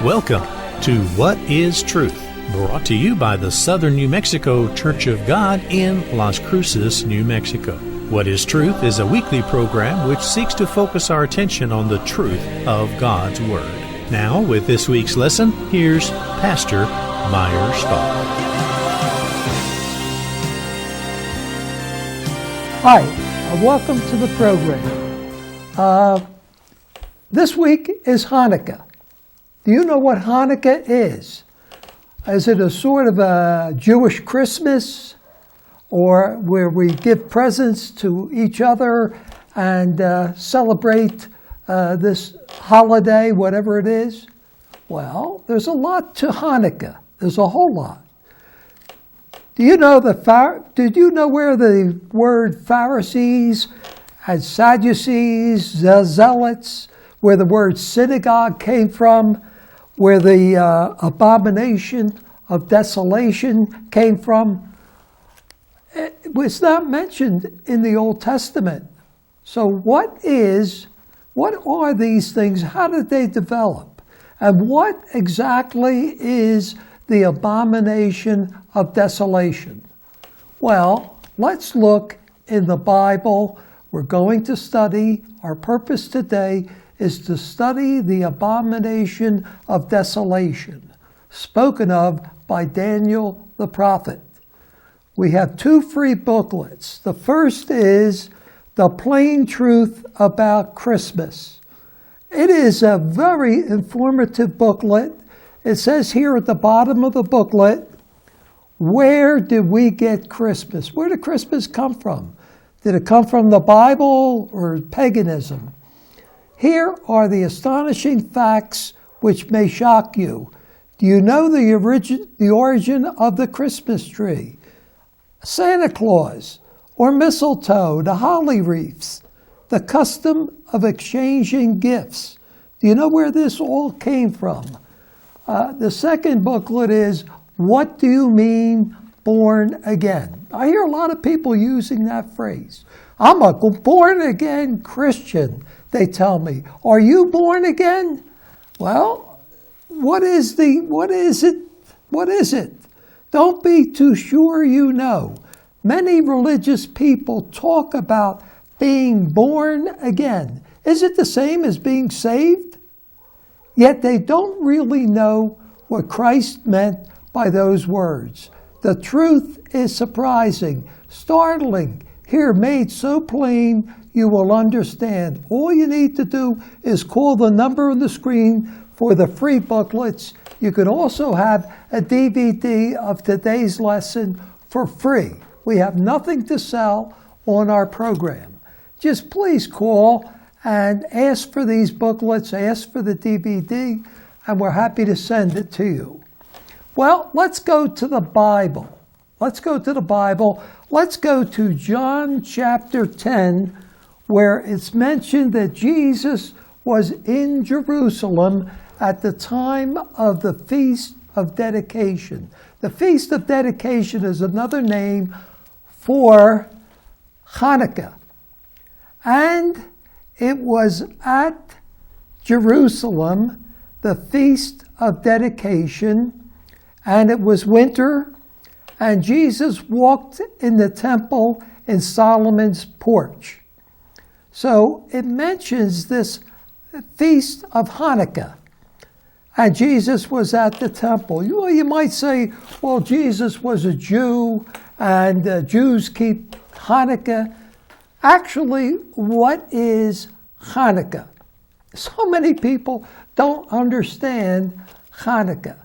Welcome to What is Truth, brought to you by the Southern New Mexico Church of God in Las Cruces, New Mexico. What is Truth is a weekly program which seeks to focus our attention on the truth of God's Word. Now, with this week's lesson, here's Pastor Meyer Stahl. Hi, welcome to the program. This week is Hanukkah. Do you know what Hanukkah is? Is it a sort of a Jewish Christmas, or where we give presents to each other and celebrate this holiday, whatever it is? Well, there's a lot to Hanukkah. There's a whole lot. Did you know where the word Pharisees and Sadducees, the Zealots, where the word synagogue came from, where the Abomination of Desolation came from? It was not mentioned in the Old Testament. So what are these things? How did they develop? And what exactly is the Abomination of Desolation? Well, let's look in the Bible. We're going to study. Our purpose today is to study the Abomination of Desolation, spoken of by Daniel the prophet. We have two free booklets. The first is The Plain Truth About Christmas. It is a very informative booklet. It says here at the bottom of the booklet, where did we get Christmas? Where did Christmas come from? Did it come from the Bible or paganism? Here are the astonishing facts which may shock you. Do you know the origin of the Christmas tree, Santa Claus, or mistletoe, the holly wreaths, the custom of exchanging gifts? Do you know where this all came from? The second booklet is, what do you mean born again? I hear a lot of people using that phrase. I'm a born again Christian, they tell me. Are you born again? Well, what is it? Don't be too sure you know. Many religious people talk about being born again. Is it the same as being saved? Yet they don't really know what Christ meant by those words. The truth is surprising, startling, here made so plain you will understand. All you need to do is call the number on the screen for the free booklets. You can also have a DVD of today's lesson for free. We have nothing to sell on our program. Just please call and ask for these booklets, ask for the DVD, and we're happy to send it to you. Well, let's go to the Bible. Let's go to John chapter 10, where it's mentioned that Jesus was in Jerusalem at the time of the Feast of Dedication. The Feast of Dedication is another name for Hanukkah. And it was at Jerusalem, the Feast of Dedication, and it was winter, and Jesus walked in the temple in Solomon's porch. So it mentions this feast of Hanukkah. And Jesus was at the temple. You might say, well, Jesus was a Jew, and Jews keep Hanukkah. Actually, what is Hanukkah? So many people don't understand Hanukkah.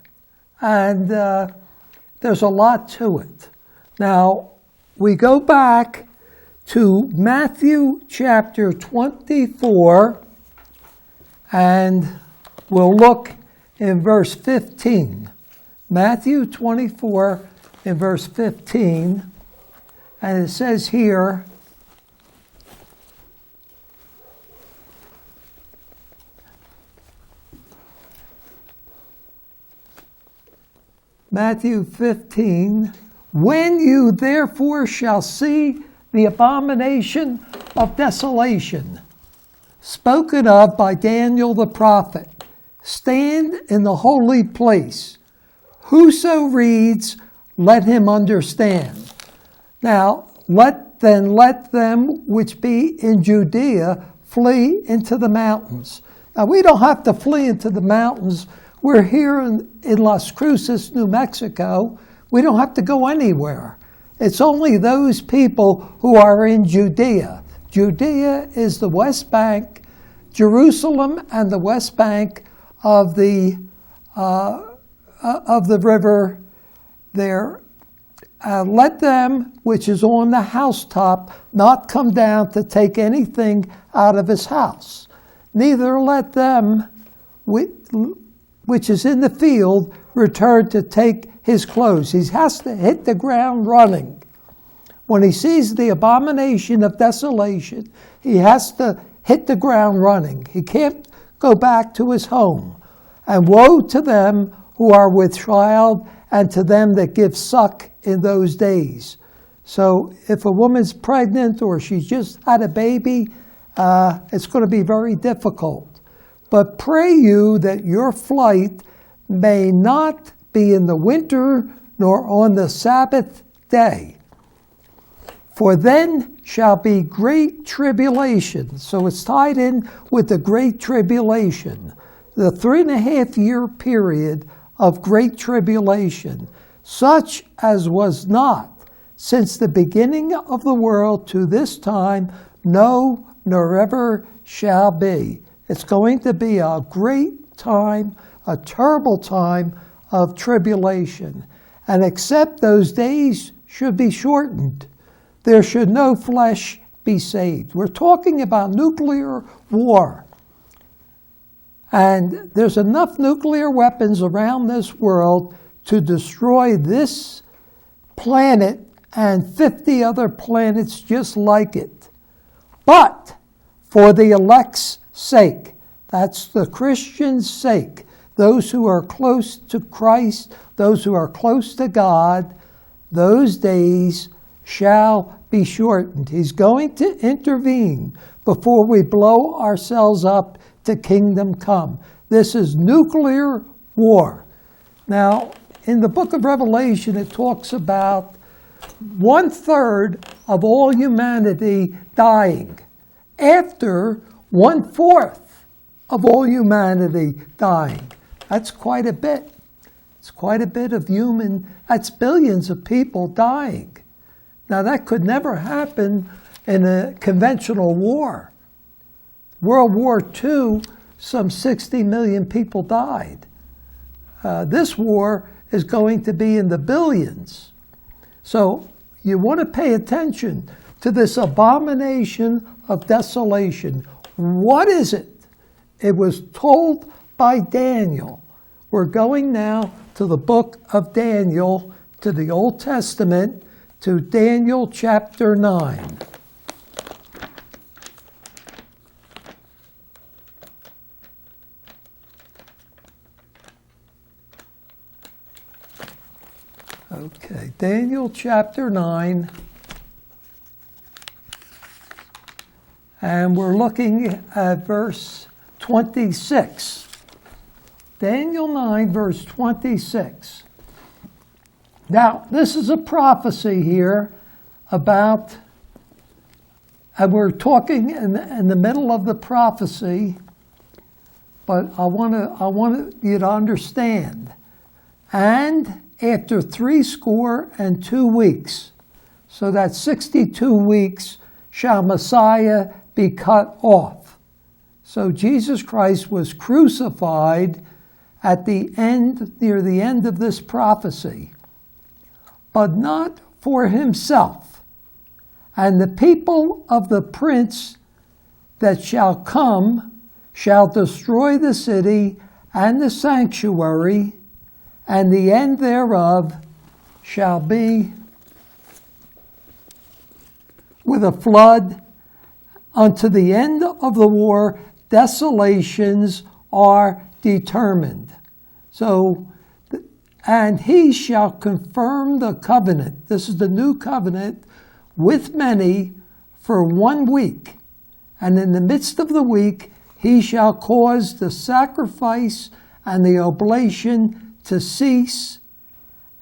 And there's a lot to it. Now, we go back to Matthew chapter 24, and we'll look in verse 15. Matthew 24 in verse 15, and it says here, Matthew 15, when you therefore shall see the abomination of desolation, spoken of by Daniel the prophet, stand in the holy place. Whoso reads, let him understand. Now, let them which be in Judea flee into the mountains. Now, we don't have to flee into the mountains. We're here in Las Cruces, New Mexico. We don't have to go anywhere. It's only those people who are in Judea. Judea is the West Bank, Jerusalem and the West Bank of the river there. Let them which is on the housetop not come down to take anything out of his house. Neither let them which is in the field return to take his clothes. He has to hit the ground running. When he sees the abomination of desolation, he has to hit the ground running. He can't go back to his home. And woe to them who are with child and to them that give suck in those days. So if a woman's pregnant or she's just had a baby, it's going to be very difficult. But pray you that your flight may not be in the winter nor on the Sabbath day. For then shall be great tribulation. So it's tied in with the great tribulation. The 3.5-year period of great tribulation, such as was not since the beginning of the world to this time, no, nor ever shall be. It's going to be a great time, a terrible time of tribulation. And except those days should be shortened, there should no flesh be saved. We're talking about nuclear war. And there's enough nuclear weapons around this world to destroy this planet and 50 other planets just like it. But for the elect's sake, that's the Christians' sake, those who are close to Christ, those who are close to God, those days shall be shortened. He's going to intervene before we blow ourselves up to kingdom come. This is nuclear war. Now, in the book of Revelation, it talks about 1/3 of all humanity dying after 1/4 of all humanity dying. That's quite a bit. It's quite a bit of that's billions of people dying. Now, that could never happen in a conventional war. World War II, some 60 million people died. This war is going to be in the billions. So you want to pay attention to this abomination of desolation. What is it? It was told by Daniel. We're going now to the book of Daniel, to the Old Testament, to Daniel chapter 9. Okay, Daniel chapter 9. And we're looking at verse 26. Daniel 9, verse 26. Now, this is a prophecy here about, and we're talking in the middle of the prophecy, but I want you to understand. And after 62 weeks, so that's 62 weeks, shall Messiah be cut off. So Jesus Christ was crucified at the end, near the end of this prophecy, but not for himself. And the people of the prince that shall come shall destroy the city and the sanctuary, and the end thereof shall be with a flood. Unto the end of the war, desolations are determined. So, and he shall confirm the covenant. This is the new covenant with many for 1 week. And in the midst of the week, he shall cause the sacrifice and the oblation to cease,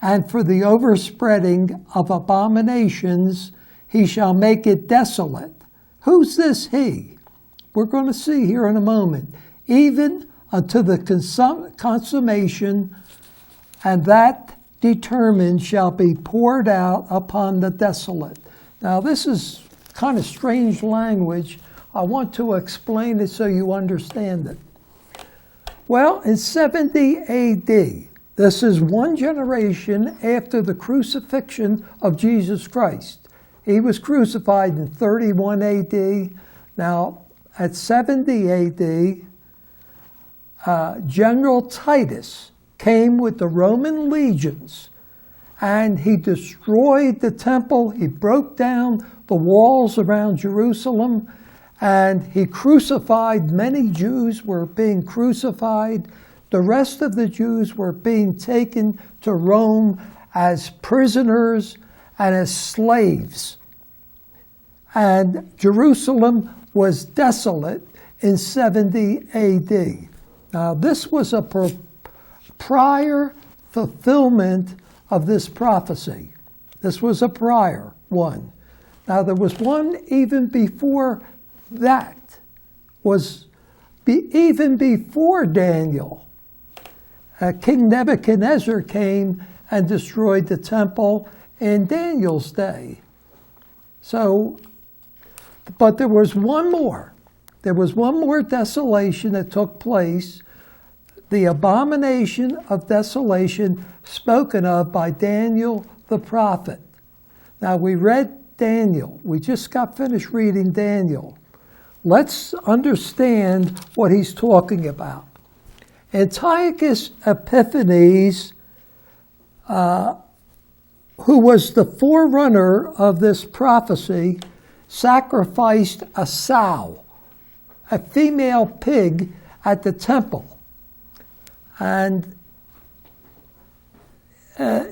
and for the overspreading of abominations he shall make it desolate. Who's this he? We're going to see here in a moment. Even unto the consummation, and that determined shall be poured out upon the desolate. Now this is kind of strange language. I want to explain it so you understand it. Well, in 70 AD, this is one generation after the crucifixion of Jesus Christ. He was crucified in 31 AD. Now, at 70 AD, General Titus came with the Roman legions, and he destroyed the temple. He broke down the walls around Jerusalem, and he crucified many Jews were being crucified. The rest of the Jews were being taken to Rome as prisoners and as slaves. And Jerusalem was desolate in 70 AD. Now, this was a prior fulfillment of this prophecy. This was a prior one. Now, there was one even before that, even before Daniel. King Nebuchadnezzar came and destroyed the temple in Daniel's day. So, but there was one more. There was one more desolation that took place, the abomination of desolation spoken of by Daniel the prophet. Now, we read Daniel. We just got finished reading Daniel. Let's understand what he's talking about. Antiochus Epiphanes, who was the forerunner of this prophecy, sacrificed a sow, a female pig, at the temple. And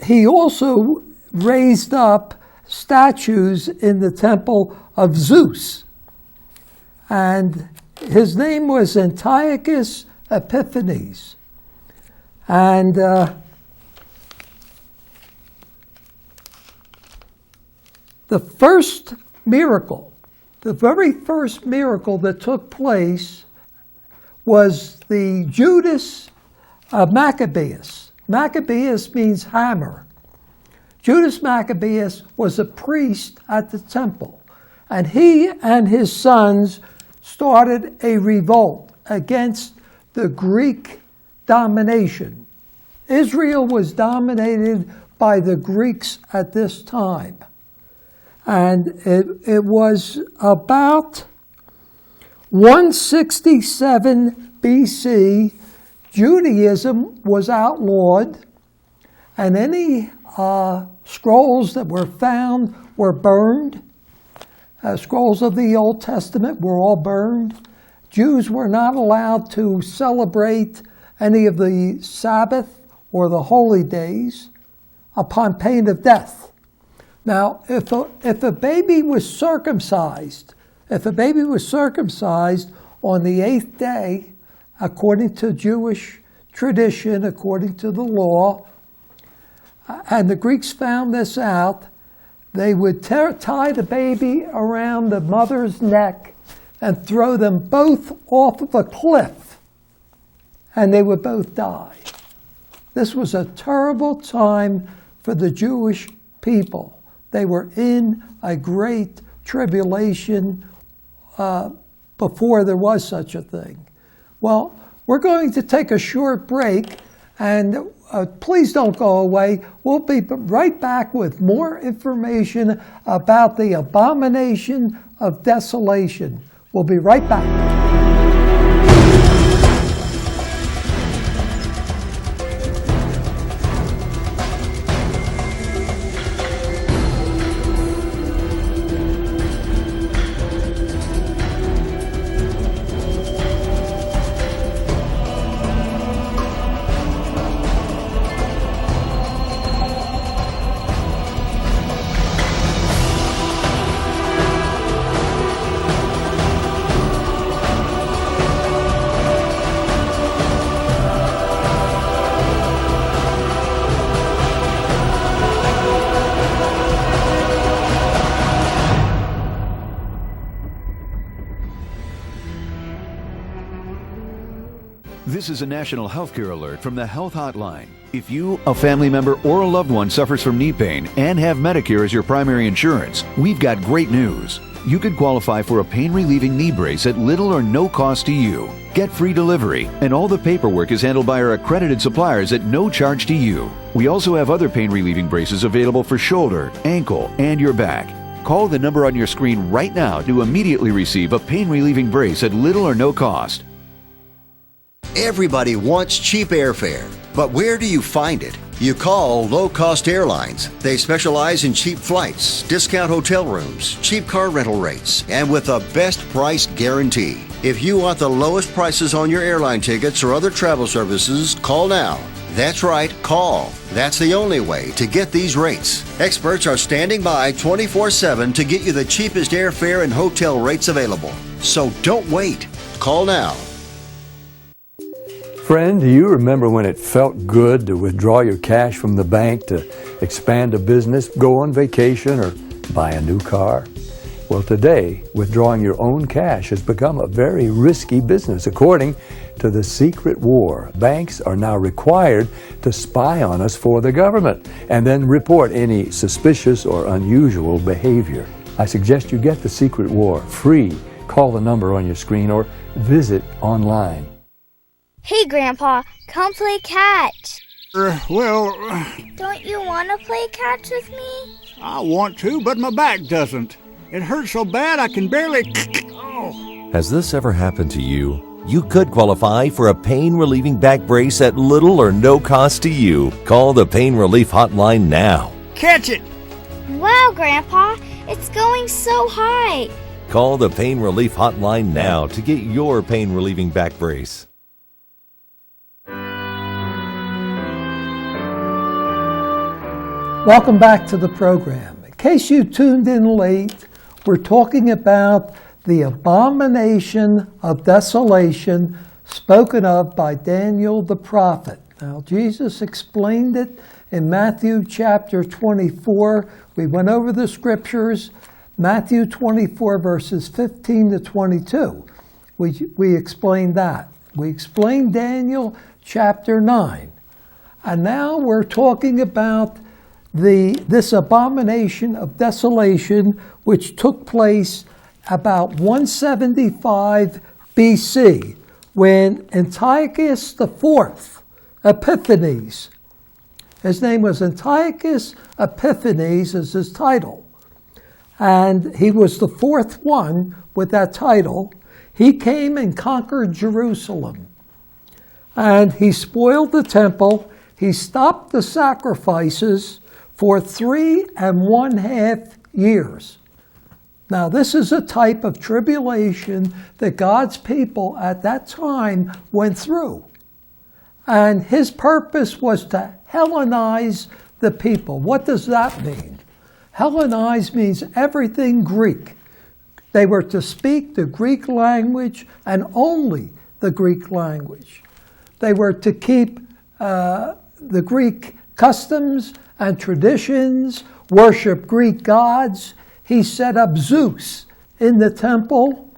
he also raised up statues in the temple of Zeus. And his name was Antiochus Epiphanes. And the first miracle, the very first miracle that took place was the Judas Maccabeus. Maccabeus means hammer. Judas Maccabeus was a priest at the temple, and he and his sons started a revolt against the Greek domination. Israel was dominated by the Greeks at this time. And it was about 167 BC, Judaism was outlawed, and any scrolls that were found were burned. Scrolls of the Old Testament were all burned. Jews were not allowed to celebrate any of the Sabbath or the holy days upon pain of death. Now, if a baby was circumcised, on the 8th day, according to Jewish tradition, according to the law, and the Greeks found this out, they would tie the baby around the mother's neck and throw them both off of a cliff, and they would both die. This was a terrible time for the Jewish people. They were in a great tribulation before there was such a thing. Well, we're going to take a short break, and please don't go away. We'll be right back with more information about the abomination of desolation. We'll be right back. This is a national healthcare alert from the Health Hotline. If you, a family member, or a loved one suffers from knee pain and have Medicare as your primary insurance, we've got great news. You could qualify for a pain-relieving knee brace at little or no cost to you. Get free delivery, and all the paperwork is handled by our accredited suppliers at no charge to you. We also have other pain-relieving braces available for shoulder, ankle, and your back. Call the number on your screen right now to immediately receive a pain-relieving brace at little or no cost. Everybody wants cheap airfare, but where do you find it? You call Cost Airlines. They specialize in cheap flights, discount hotel rooms, cheap car rental rates, and with a best price guarantee. If you want the lowest prices on your airline tickets or other travel services, call now. That's right, call. That's the only way to get these rates. Experts are standing by 24/7 to get you the cheapest airfare and hotel rates available. So don't wait. Call now. Friend, do you remember when it felt good to withdraw your cash from the bank to expand a business, go on vacation, or buy a new car? Well, today, withdrawing your own cash has become a very risky business. According to the Secret War, banks are now required to spy on us for the government and then report any suspicious or unusual behavior. I suggest you get the Secret War free. Call the number on your screen or visit online. Hey, Grandpa, come play catch. Don't you want to play catch with me? I want to, but my back doesn't. It hurts so bad I can barely... Has this ever happened to you? You could qualify for a pain-relieving back brace at little or no cost to you. Call the Pain Relief Hotline now. Catch it! Wow, Grandpa, it's going so high. Call the Pain Relief Hotline now to get your pain-relieving back brace. Welcome back to the program. In case you tuned in late, we're talking about the abomination of desolation spoken of by Daniel the prophet. Now, Jesus explained it in Matthew chapter 24. We went over the scriptures, Matthew 24 verses 15 to 22. We explained that. We explained Daniel chapter 9. And now we're talking about this abomination of desolation, which took place about 175 BC, when Antiochus IV Epiphanes, his name was Antiochus Epiphanes is his title, and he was the fourth one with that title. He came and conquered Jerusalem, and he spoiled the temple. He stopped the sacrifices for 3.5 years. Now, this is a type of tribulation that God's people at that time went through. And his purpose was to Hellenize the people. What does that mean? Hellenize means everything Greek. They were to speak the Greek language and only the Greek language. They were to keep the Greek customs and traditions, worship Greek gods. He set up Zeus in the temple.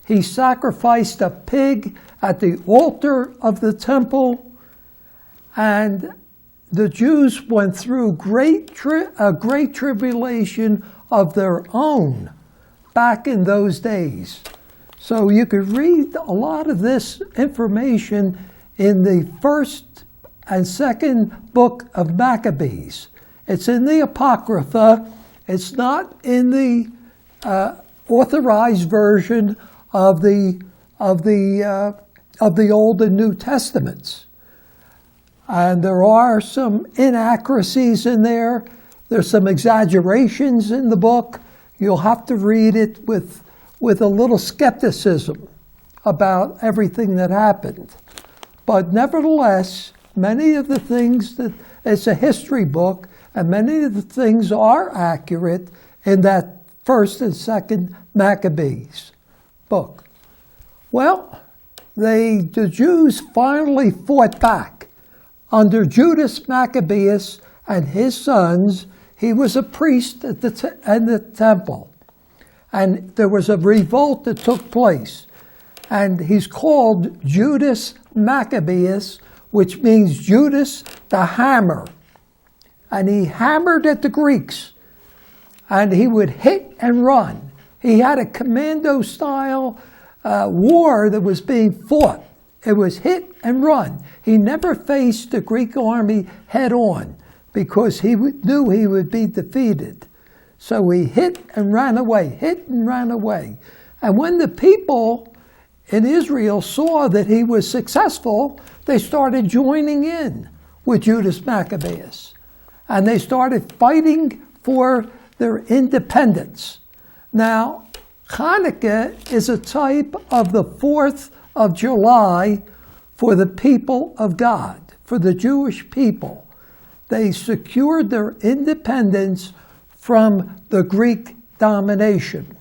He sacrificed a pig at the altar of the temple. And the Jews went through a great tribulation of their own back in those days. So you could read a lot of this information in the first and second book of Maccabees. It's in the Apocrypha. It's not in the authorized version of the Old and New Testaments. And there are some inaccuracies in there. There's some exaggerations in the book. You'll have to read it with a little skepticism about everything that happened. But nevertheless, many of the things that, it's a history book, and many of the things are accurate in that first and second Maccabees book. Well, the Jews finally fought back under Judas Maccabeus and his sons. He was a priest at the temple. And there was a revolt that took place. And he's called Judas Maccabeus, which means Judas the hammer. And he hammered at the Greeks. And he would hit and run. He had a commando-style war that was being fought. It was hit and run. He never faced the Greek army head-on because he knew he would be defeated. So he hit and ran away, hit and ran away. And when the people in Israel saw that he was successful, they started joining in with Judas Maccabeus. And they started fighting for their independence. Now, Hanukkah is a type of the 4th of July for the people of God, for the Jewish people. They secured their independence from the Greek domination,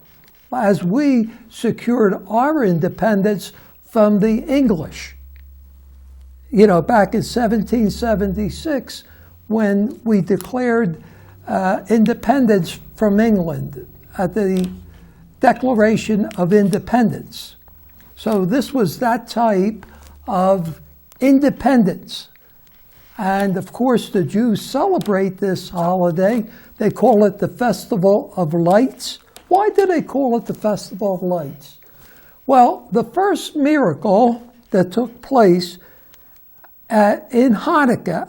as we secured our independence from the English. Back in 1776, when we declared independence from England at the Declaration of Independence. So this was that type of independence. And of course, the Jews celebrate this holiday. They call it the Festival of Lights. Why do they call it the Festival of Lights? Well, the first miracle that took place at Hanukkah,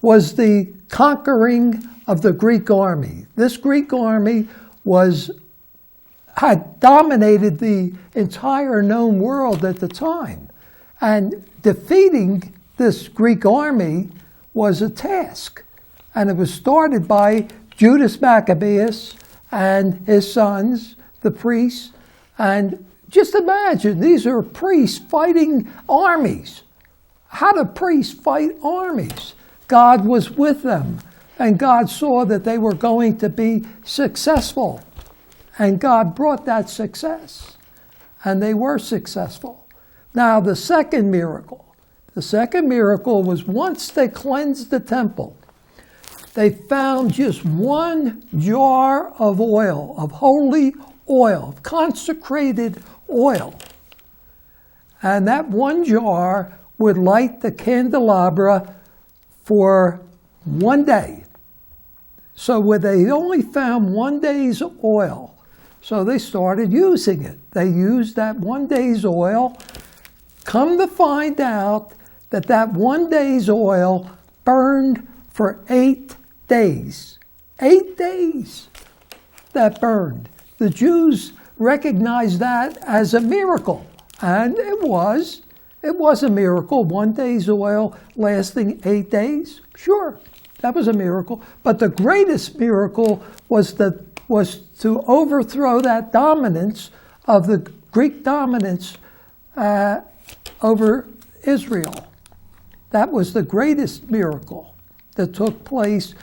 was the conquering of the Greek army. This Greek army had dominated the entire known world at the time. And defeating this Greek army was a task. And it was started by Judas Maccabeus and his sons, the priests. And just imagine, these are priests fighting armies. How do priests fight armies? God was with them, and God saw that they were going to be successful. And God brought that success, and they were successful. Now, the second miracle was once they cleansed the temple, they found just one jar of oil, of holy oil, of consecrated oil. And that one jar would light the candelabra for one day. So they only found one day's oil. So they started using it. They used that one day's oil. Come to find out that one day's oil burned for 8 days. 8 days that burned. The Jews recognized that as a miracle. And it was a miracle. One day's oil lasting 8 days. Sure, that was a miracle. But the greatest miracle was to overthrow that dominance of the Greek dominance over Israel. That was the greatest miracle that took place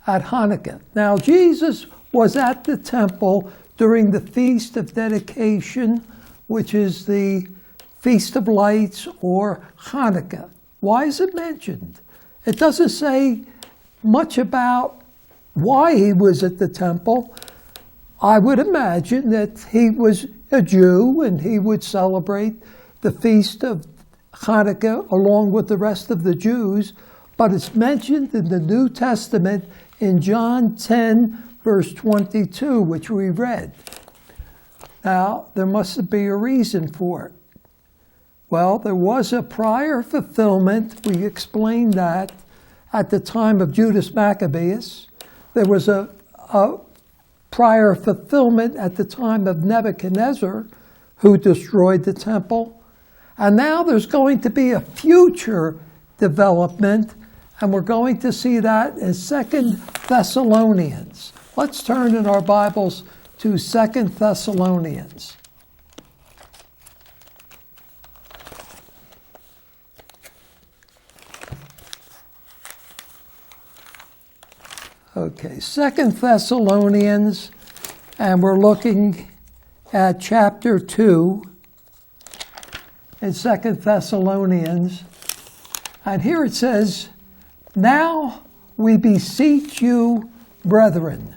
at Hanukkah. Now, Jesus was at the temple during the Feast of Dedication, which is the Feast of Lights or Hanukkah. Why is it mentioned? It doesn't say much about why he was at the temple. I would imagine that he was a Jew and he would celebrate the Feast of Hanukkah along with the rest of the Jews, but it's mentioned in the New Testament in John 10, verse 22, which we read. Now, there must be a reason for it. Well, there was a prior fulfillment, we explained that, at the time of Judas Maccabeus. There was a prior fulfillment at the time of Nebuchadnezzar, who destroyed the temple. And now there's going to be a future development, and we're going to see that in 2 Thessalonians. Let's turn in our Bibles to 2 Thessalonians. Okay, 2 Thessalonians, and we're looking at chapter 2 in 2 Thessalonians. And here it says, "Now we beseech you, brethren,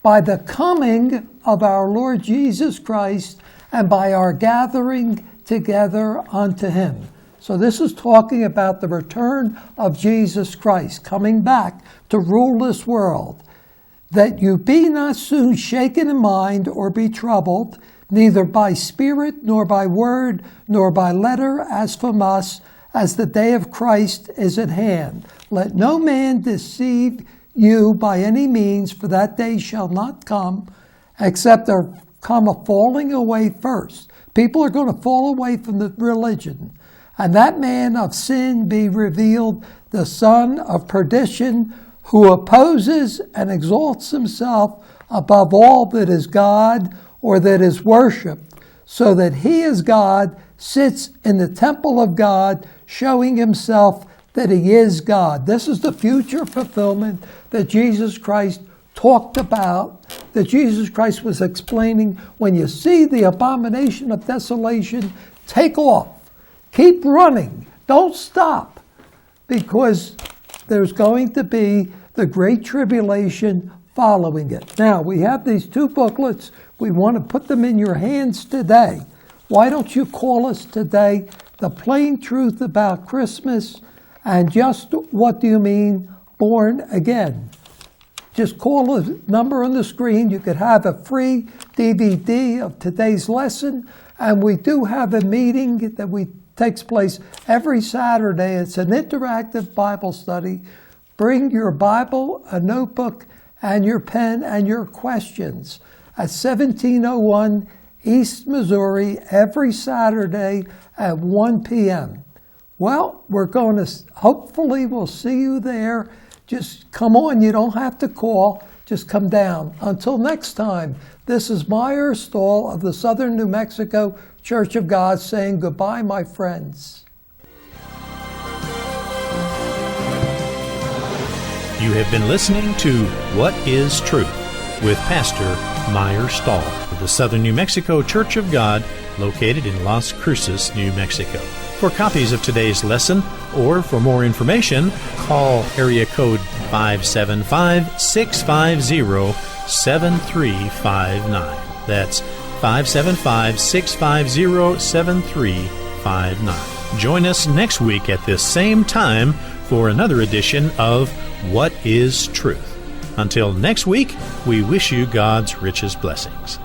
by the coming of our Lord Jesus Christ and by our gathering together unto him. So this is talking about the return of Jesus Christ, coming back to rule this world. That you be not soon shaken in mind or be troubled, neither by spirit, nor by word, nor by letter, as from us, as the day of Christ is at hand. Let no man deceive you by any means, for that day shall not come, except there come a falling away first. People are going to fall away from the religion. And that man of sin be revealed, the son of perdition, who opposes and exalts himself above all that is God or that is worshipped, so that he as God sits in the temple of God, showing himself that he is God. This is the future fulfillment that Jesus Christ talked about, that Jesus Christ was explaining. When you see the abomination of desolation, take off. Keep running. Don't stop, because there's going to be the Great Tribulation following it. Now, we have these two booklets. We want to put them in your hands today. Why don't you call us today? The Plain Truth About Christmas and Just What Do You Mean Born Again? Just call the number on the screen. You could have a free DVD of today's lesson. And we do have a meeting that takes place every Saturday. It's an interactive Bible study. Bring your Bible, a notebook, and your pen and your questions at 1701 East Missouri every Saturday at 1 p.m. Well, we're going to, hopefully we'll see you there. Just come on, you don't have to call, just come down. Until next time, this is Meyer Stahl of the Southern New Mexico Church of God saying goodbye, my friends. You have been listening to What is Truth with Pastor Meyer Stahl of the Southern New Mexico Church of God, located in Las Cruces, New Mexico. For copies of today's lesson or for more information, call area code 575-650-7359. That's 575-650-7359. Join us next week at this same time for another edition of What is Truth? Until next week, we wish you God's richest blessings.